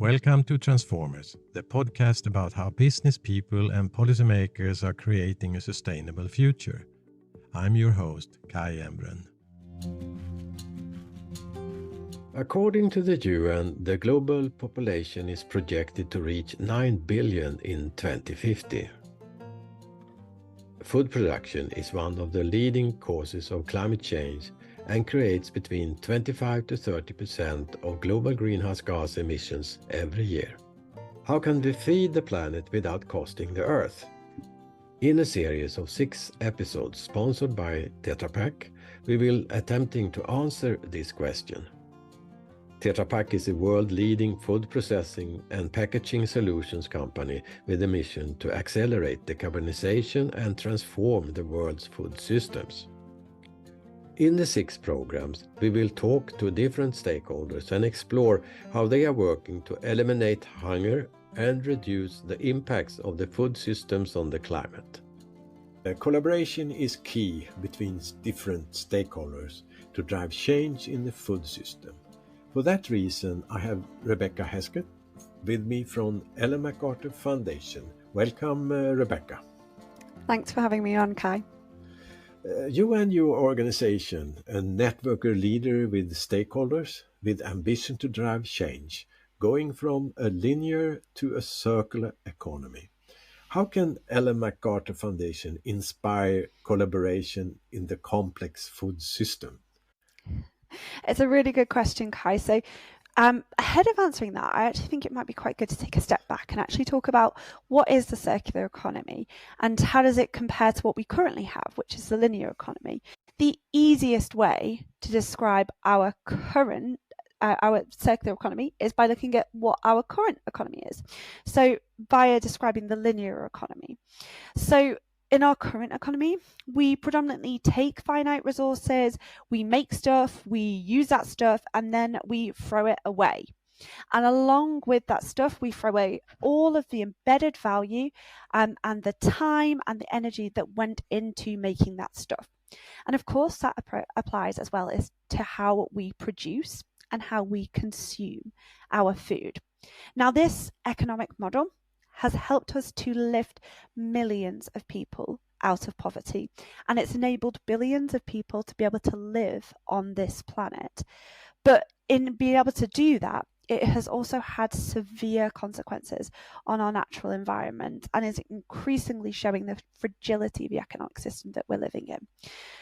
Welcome to Transformers, the podcast about how business people and policymakers are creating a sustainable future. I'm your host, Kai Embren. According to the UN, the global population is projected to reach 9 billion in 2050. Food production is one of the leading causes of climate change and creates between 25 to 30% of global greenhouse gas emissions every year. How can we feed the planet without costing the Earth? In a series of 6 episodes sponsored by Tetra Pak, we will attempting to answer this question. Tetra Pak is a world-leading food processing and packaging solutions company with a mission to accelerate decarbonization and transform the world's food systems. In the 6 programs, we will talk to different stakeholders and explore how they are working to eliminate hunger and reduce the impacts of the food systems on the climate. Collaboration is key between different stakeholders to drive change in the food system. For that reason, I have Rebecca Hesketh with me from MacArthur Foundation. Welcome, Rebecca. Thanks for having me on, Kai. You and your organization, a networker leader with stakeholders with ambition to drive change, going from a linear to a circular economy. How can MacArthur Foundation inspire collaboration in the complex food system? It's a really good question, Kai. So ahead of answering that, I actually think it might be quite good to take a step back and actually talk about what is the circular economy and how does it compare to what we currently have, which is the linear economy. The easiest way to describe our circular economy is by looking at what our current economy is. So via describing the linear economy. So in our current economy, we predominantly take finite resources, we make stuff, we use that stuff, and then we throw it away. And along with that stuff, we throw away all of the embedded value and the time and the energy that went into making that stuff. And of course, that applies as well as to how we produce and how we consume our food. Now, this economic model has helped us to lift millions of people out of poverty, and it's enabled billions of people to be able to live on this planet. But in being able to do that, it has also had severe consequences on our natural environment and is increasingly showing the fragility of the economic system that we're living in.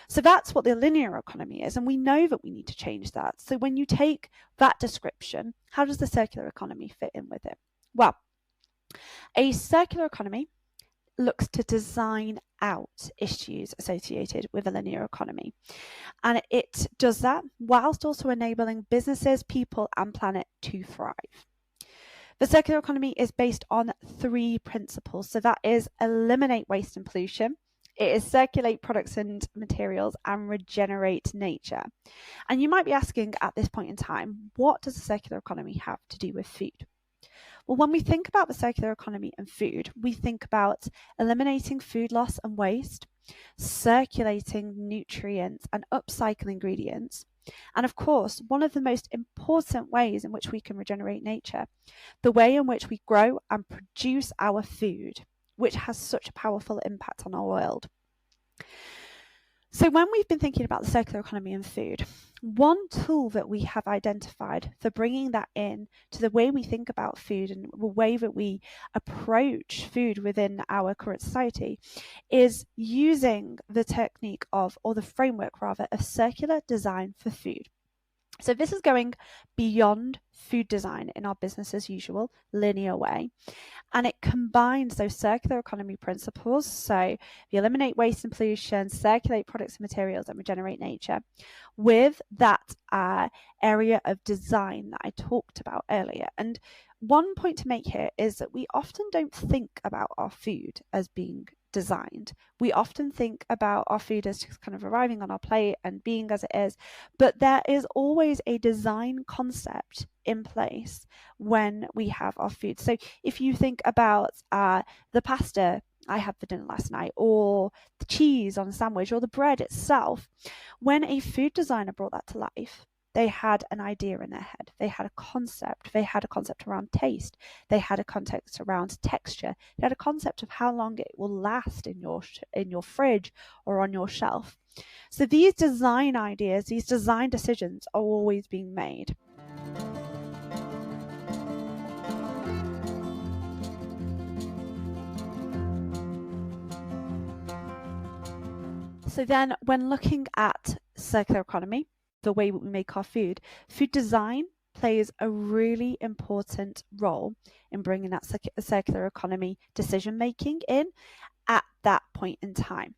So that's what the linear economy is, and we know that we need to change that. So when you take that description, how does the circular economy fit in with it? Well, a circular economy looks to design out issues associated with a linear economy. And it does that whilst also enabling businesses, people, and planet to thrive. The circular economy is based on 3 principles. So that is eliminate waste and pollution. It is circulate products and materials and regenerate nature. And you might be asking at this point in time, what does the circular economy have to do with food? Well, when we think about the circular economy and food, we think about eliminating food loss and waste, circulating nutrients and upcycling ingredients, and of course, one of the most important ways in which we can regenerate nature, the way in which we grow and produce our food, which has such a powerful impact on our world. So when we've been thinking about the circular economy and food, one tool that we have identified for bringing that in to the way we think about food and the way that we approach food within our current society is using the technique of, or the framework rather, of circular design for food. So this is going beyond food design in our business as usual, linear way. And it combines those circular economy principles. So we eliminate waste and pollution, circulate products and materials, and regenerate nature with that area of design that I talked about earlier. And one point to make here is that we often don't think about our food as being designed. We often think about our food as just kind of arriving on our plate and being as it is, but there is always a design concept in place when we have our food. So if you think about the pasta I had for dinner last night, or the cheese on a sandwich, or the bread itself, when a food designer brought that to life, They had an idea in their head. They had a concept. They had a concept around taste. They had a concept around texture. They had a concept of how long it will last in your fridge or on your shelf. So these design ideas, these design decisions are always being made. So then when looking at circular economy, the way we make our food design plays a really important role in bringing that circular economy decision making in at that point in time.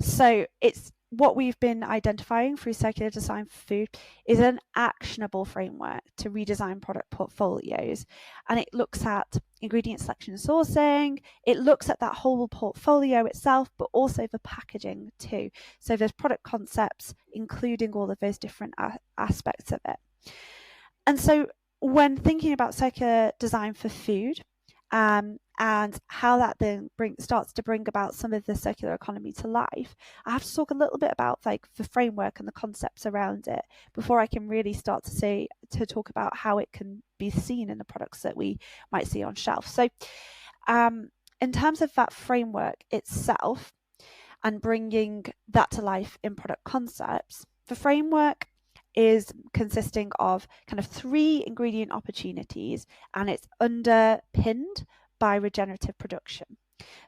So it's what we've been identifying through circular design for food is an actionable framework to redesign product portfolios. And it looks at ingredient selection and sourcing. It looks at that whole portfolio itself, but also the packaging too. So there's product concepts, including all of those different aspects of it. And so when thinking about circular design for food, and how that then starts to bring about some of the circular economy to life, I have to talk a little bit about like the framework and the concepts around it before I can really start to talk about how it can be seen in the products that we might see on shelf. So in terms of that framework itself and bringing that to life in product concepts, the framework is consisting of kind of 3 ingredient opportunities, and it's underpinned by regenerative production.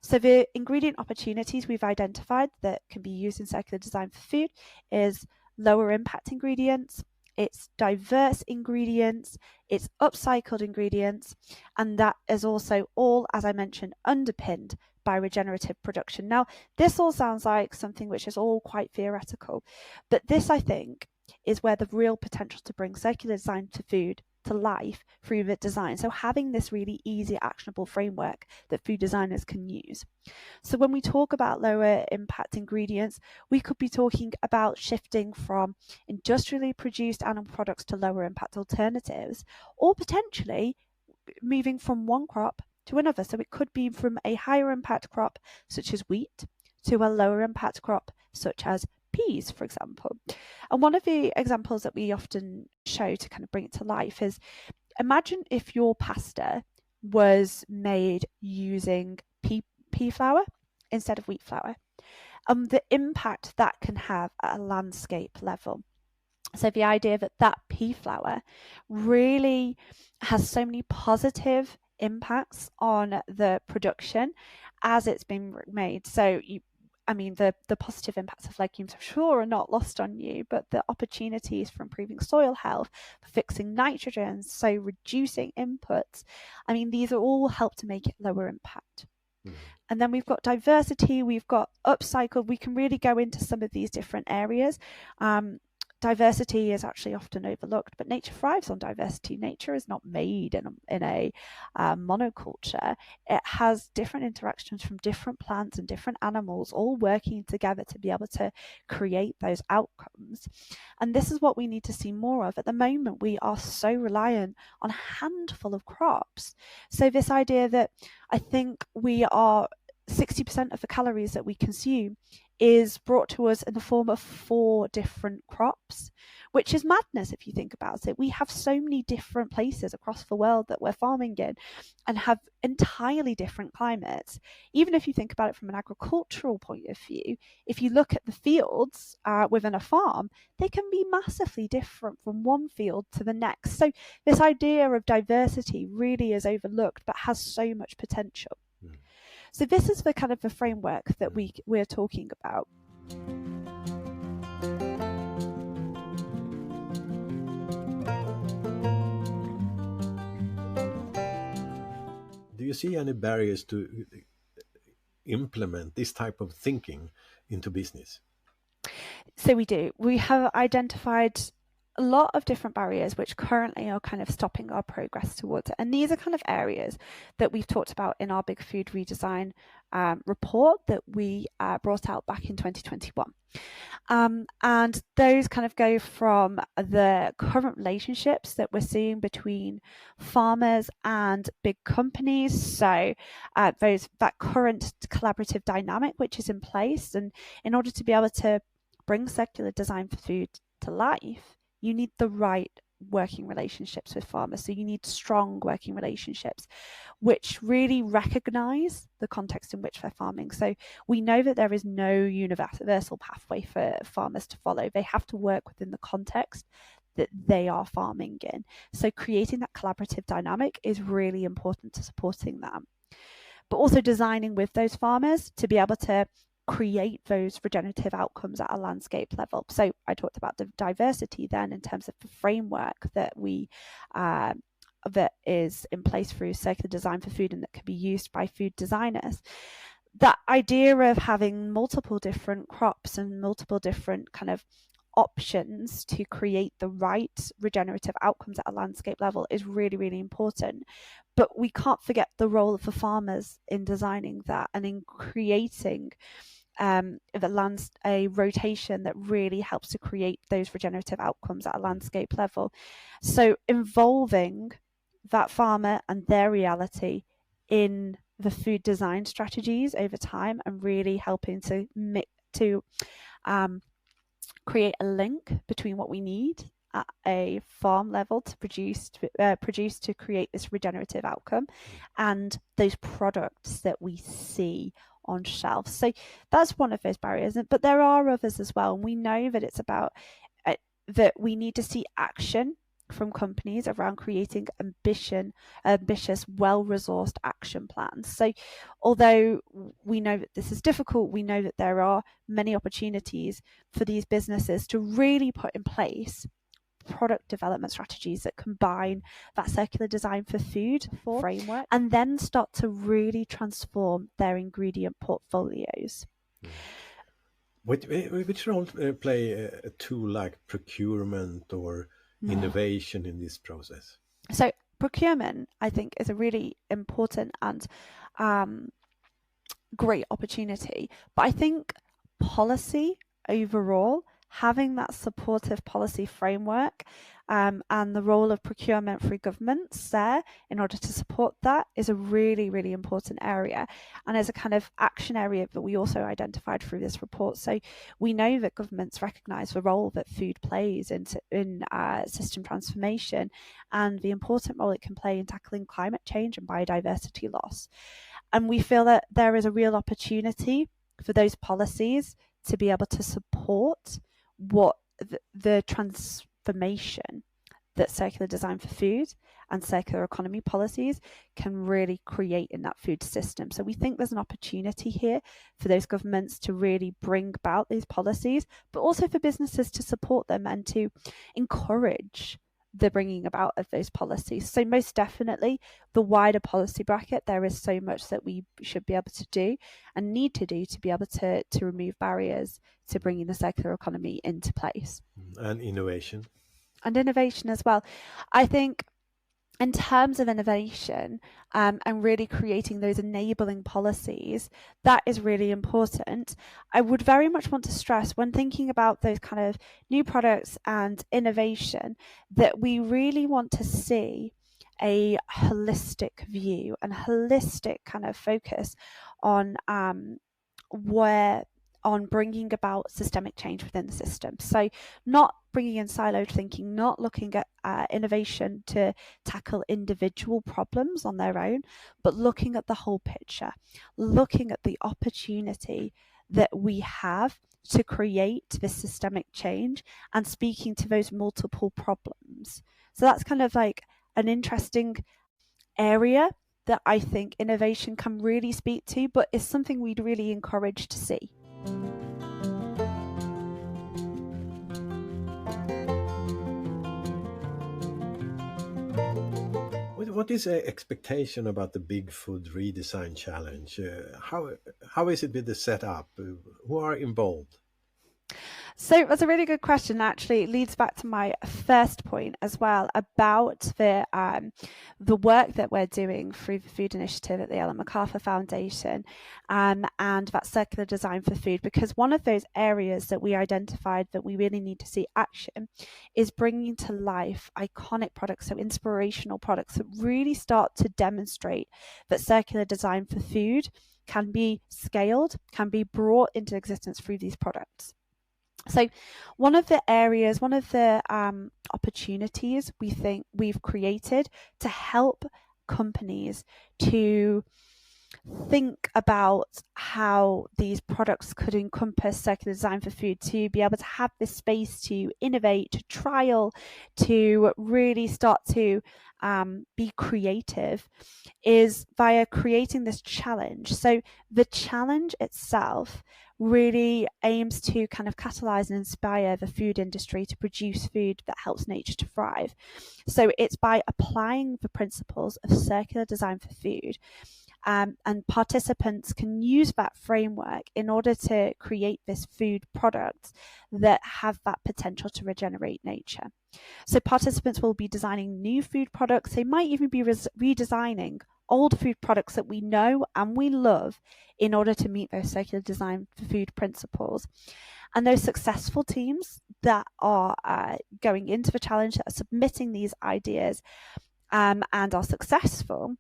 So the ingredient opportunities we've identified that can be used in circular design for food is lower impact ingredients, it's diverse ingredients, it's upcycled ingredients, and that is also all, as I mentioned, underpinned by regenerative production. Now, this all sounds like something which is all quite theoretical, but this, I think, is where the real potential to bring circular design to food to life through the design. So having this really easy, actionable framework that food designers can use. So when we talk about lower impact ingredients, we could be talking about shifting from industrially produced animal products to lower impact alternatives, or potentially moving from one crop to another. So it could be from a higher impact crop, such as wheat, to a lower impact crop, such as peas, for example. And one of the examples that we often show to kind of bring it to life is, imagine if your pasta was made using pea flour instead of wheat flour, and the impact that can have at a landscape level. So the idea that pea flour really has so many positive impacts on the production as it's been made. So the positive impacts of legumes, I'm sure, are not lost on you, but the opportunities for improving soil health, for fixing nitrogen, so reducing inputs, these are all help to make it lower impact. And then we've got diversity, we've got upcycle. We can really go into some of these different areas. Diversity is actually often overlooked, but nature thrives on diversity. Nature is not made in a monoculture. It has different interactions from different plants and different animals all working together to be able to create those outcomes. And this is what we need to see more of. At the moment, we are so reliant on a handful of crops. So this idea that I think we are 60% of the calories that we consume is brought to us in the form of 4 different crops, which is madness if you think about it. We have so many different places across the world that we're farming in and have entirely different climates. Even if you think about it from an agricultural point of view, if you look at the fields within a farm, they can be massively different from one field to the next. So this idea of diversity really is overlooked, but has so much potential. So this is the kind of the framework that we're talking about. Do you see any barriers to implement this type of thinking into business? So we do. We have identified a lot of different barriers which currently are kind of stopping our progress towards it. And these are kind of areas that we've talked about in our Big Food Redesign report that we brought out back in 2021. And those kind of go from the current relationships that we're seeing between farmers and big companies. So that current collaborative dynamic which is in place. And in order to be able to bring circular design for food to life, you need the right working relationships with farmers. So you need strong working relationships which really recognize the context in which they're farming. So we know that there is no universal pathway for farmers to follow. They have to work within the context that they are farming in. So creating that collaborative dynamic is really important to supporting that. But also designing with those farmers to be able to create those regenerative outcomes at a landscape level. So I talked about the diversity then in terms of the framework that we that is in place through circular design for food and that can be used by food designers. That idea of having multiple different crops and multiple different kind of options to create the right regenerative outcomes at a landscape level is really, really important. But we can't forget the role of the farmers in designing that and in creating a rotation that really helps to create those regenerative outcomes at a landscape level. So involving that farmer and their reality in the food design strategies over time and really helping to create a link between what we need at a farm level to produce to create this regenerative outcome and those products that we see on shelves. So that's one of those barriers, but there are others as well, and we know that it's about that we need to see action from companies around creating ambitious, well-resourced action plans. So although we know that this is difficult, we know that there are many opportunities for these businesses to really put in place product development strategies that combine that circular design for food framework and then start to really transform their ingredient portfolios. Which role play a tool like procurement or innovation in this process? So procurement, I think, is a really important and great opportunity. But I think policy overall, having that supportive policy framework and the role of procurement through governments there in order to support that is a really, really important area. And as a kind of action area that we also identified through this report. So we know that governments recognise the role that food plays in system transformation and the important role it can play in tackling climate change and biodiversity loss. And we feel that there is a real opportunity for those policies to be able to support what the transformation that circular design for food and circular economy policies can really create in that food system. So we think there's an opportunity here for those governments to really bring about these policies, but also for businesses to support them and to encourage the bringing about of those policies. So most definitely the wider policy bracket, there is so much that we should be able to do and need to do to be able to remove barriers to bringing the circular economy into place. And innovation. And innovation as well. I think in terms of innovation and really creating those enabling policies, that is really important. I would very much want to stress when thinking about those kind of new products and innovation that we really want to see a holistic view and holistic kind of focus on bringing about systemic change within the system. So not bringing in siloed thinking, not looking at innovation to tackle individual problems on their own, but looking at the whole picture, looking at the opportunity that we have to create this systemic change and speaking to those multiple problems. So that's kind of like an interesting area that I think innovation can really speak to, but is something we'd really encourage to see. What is the expectation about the Big Food Redesign Challenge? How is it with the setup? Who are involved? So that's a really good question. Actually, it leads back to my first point as well about the work that we're doing through the Food Initiative at the Ellen MacArthur Foundation and that circular design for food. Because one of those areas that we identified that we really need to see action is bringing to life iconic products, so inspirational products that really start to demonstrate that circular design for food can be scaled, can be brought into existence through these products. So one of the opportunities we think we've created to help companies to think about how these products could encompass circular design for food, to be able to have this space to innovate, to trial, to really start to be creative, is via creating this challenge. So the challenge itself really aims to kind of catalyze and inspire the food industry to produce food that helps nature to thrive. So it's by applying the principles of circular design for food. And participants can use that framework in order to create this food product that have that potential to regenerate nature. So participants will be designing new food products. They might even be redesigning old food products that we know and we love in order to meet those circular design for food principles. And those successful teams that are going into the challenge, that are submitting these ideas and are successful,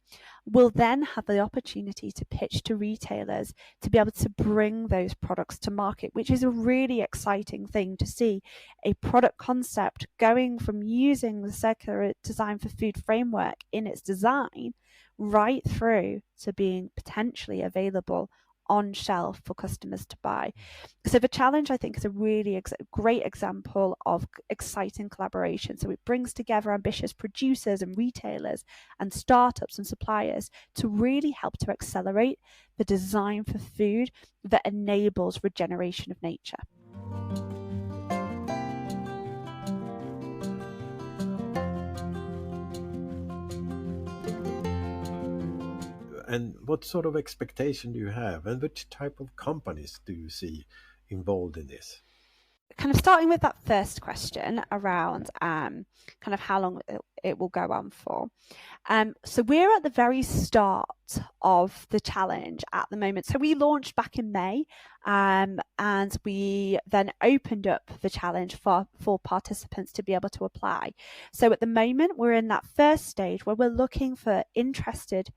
will then have the opportunity to pitch to retailers to be able to bring those products to market, which is a really exciting thing to see. A product concept going from using the circular design for food framework in its design right through to being potentially available on shelf for customers to buy. So the challenge, I think, is a really great example of exciting collaboration. So it brings together ambitious producers and retailers and startups and suppliers to really help to accelerate the design for food that enables regeneration of nature. And what sort of expectation do you have, and which type of companies do you see involved in this? Kind of starting with that first question around kind of how long it will go on for. So we're at the very start of the challenge at the moment. So we launched back in May, and we then opened up the challenge for participants to be able to apply. So at the moment, we're in that first stage where we're looking for interested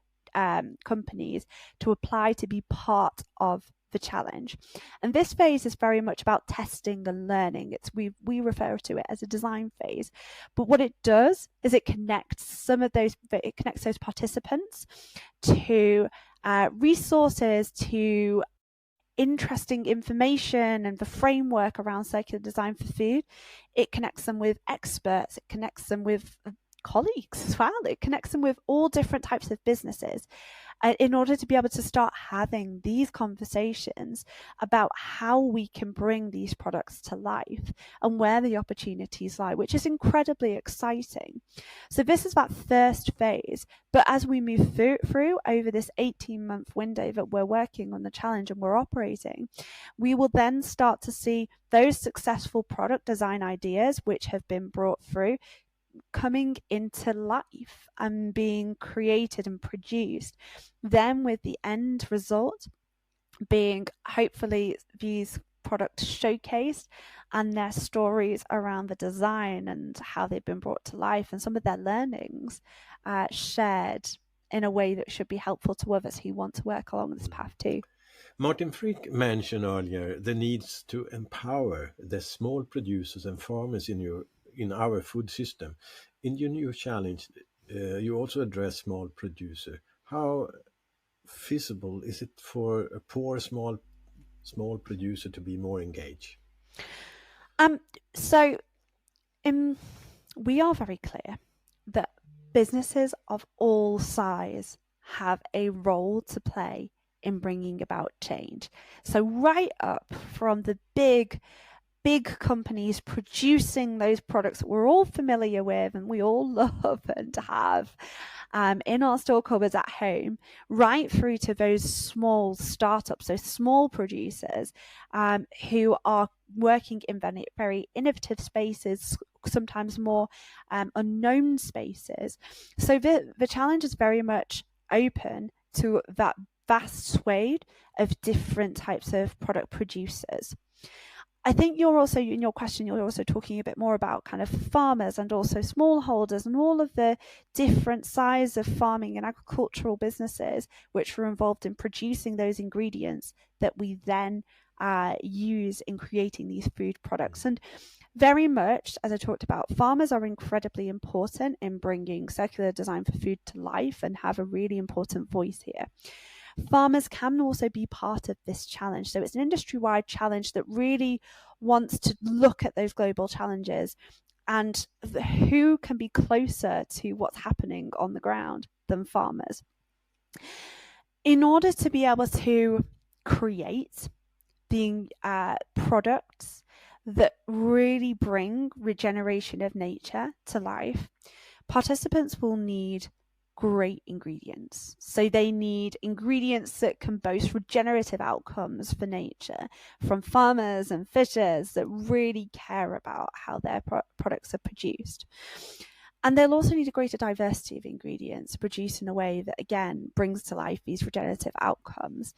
companies to apply to be part of the challenge. And this phase is very much about testing and learning. We refer to it as a design phase. But what it does is it connects those participants to resources, to interesting information and the framework around circular design for food. It connects them with experts, it connects them with colleagues as well. It connects them with all different types of businesses in order to be able to start having these conversations about how we can bring these products to life and where the opportunities lie, which is incredibly exciting. So this is that first phase. But as we move through over this 18-month window that we're working on the challenge and we're operating, we will then start to see those successful product design ideas which have been brought through coming into life and being created and produced, then with the end result being hopefully these products showcased and their stories around the design and how they've been brought to life and some of their learnings shared in a way that should be helpful to others who want to work along this path too. Martin Frick mentioned earlier the needs to empower the small producers and farmers in our food system. In your new challenge, you also address small producer. How feasible is it for a poor small producer to be more engaged? So we are very clear that businesses of all size have a role to play in bringing about change. So right up from the big companies producing those products that we're all familiar with and we all love and have in our store cupboards at home, right through to those small startups, those small producers who are working in very, very innovative spaces, sometimes more unknown spaces. So the challenge is very much open to that vast swathe of different types of product producers. I think you're also, in your question, you're also talking a bit more about kind of farmers and also smallholders and all of the different sizes of farming and agricultural businesses which are involved in producing those ingredients that we then use in creating these food products. And very much, as I talked about, farmers are incredibly important in bringing circular design for food to life and have a really important voice here. Farmers can also be part of this challenge. So it's an industry-wide challenge that really wants to look at those global challenges and who can be closer to what's happening on the ground than farmers. In order to be able to create the products that really bring regeneration of nature to life, participants will need great ingredients. So they need ingredients that can boast regenerative outcomes for nature from farmers and fishers that really care about how their products are produced. And they'll also need a greater diversity of ingredients produced in a way that, again, brings to life these regenerative outcomes.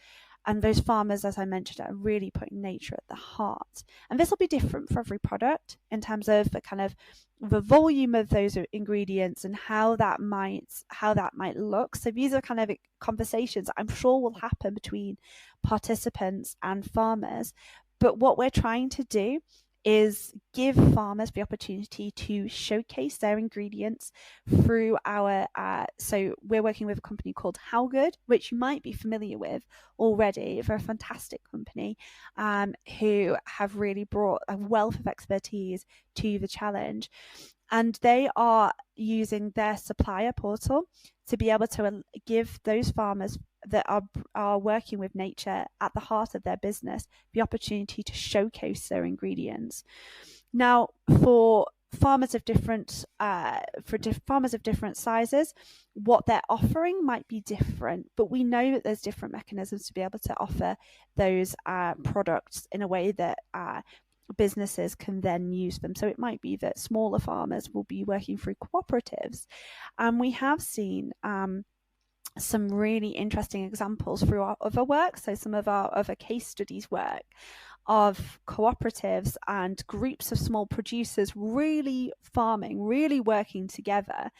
And those farmers, as I mentioned, are really putting nature at the heart. And this will be different for every product in terms of the kind of the volume of those ingredients and how that might look. So these are kind of conversations I'm sure will happen between participants and farmers. But what we're trying to do is give farmers the opportunity to showcase their ingredients through our, so we're working with a company called How Good, which you might be familiar with already. They're a fantastic company who have really brought a wealth of expertise to the challenge. And they are using their supplier portal to be able to give those farmers that are working with nature at the heart of their business the opportunity to showcase their ingredients. Now, for farmers of different sizes, what they're offering might be different, but we know that there's different mechanisms to be able to offer those products in a way that businesses can then use them. So it might be that smaller farmers will be working through cooperatives, and we have seen some really interesting examples through our other work. So some of our other case studies work of cooperatives and groups of small producers really farming, really working together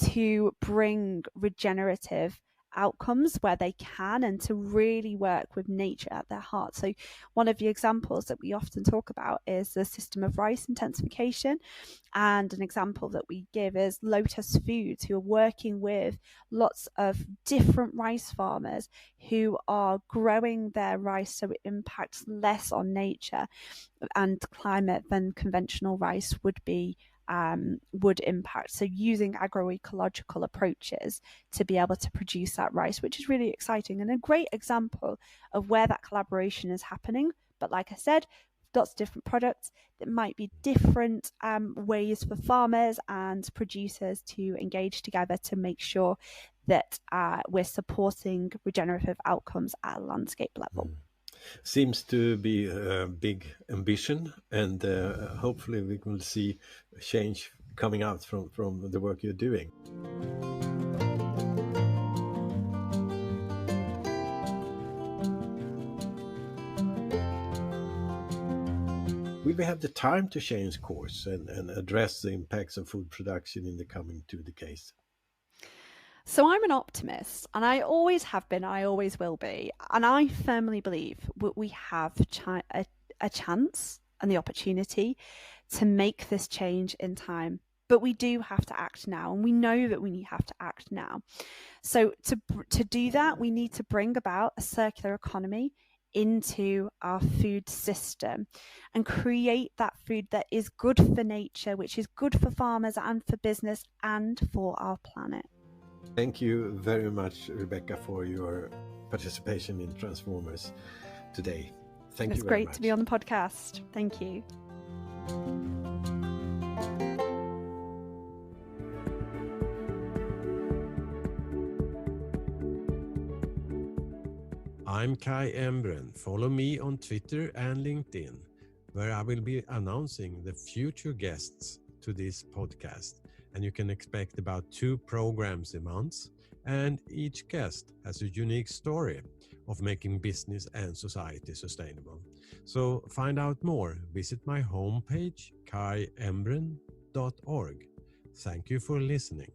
to bring regenerative outcomes where they can, and to really work with nature at their heart. So one of the examples that we often talk about is the system of rice intensification, and an example that we give is Lotus Foods, who are working with lots of different rice farmers who are growing their rice so it impacts less on nature and climate than conventional rice would impact. So using agroecological approaches to be able to produce that rice, which is really exciting and a great example of where that collaboration is happening. But like I said, lots of different products that might be different ways for farmers and producers to engage together to make sure that we're supporting regenerative outcomes at a landscape level. Seems to be a big ambition, and hopefully we will see change coming out from the work you're doing. Will we have the time to change course and address the impacts of food production in the coming 2 decades? So I'm an optimist, and I always have been, I always will be. And I firmly believe we have a chance and the opportunity to make this change in time. But we do have to act now, and we know that we have to act now. So to do that, we need to bring about a circular economy into our food system and create that food that is good for nature, which is good for farmers and for business and for our planet. Thank you very much, Rebecca, for your participation in Transformers today. Thank you very much. It's great to be on the podcast. Thank you. I'm Kai Embren. Follow me on Twitter and LinkedIn, where I will be announcing the future guests to this podcast. And you can expect about 2 programs a month, and each guest has a unique story of making business and society sustainable. So find out more, visit my homepage, kaiembren.org. Thank you for listening.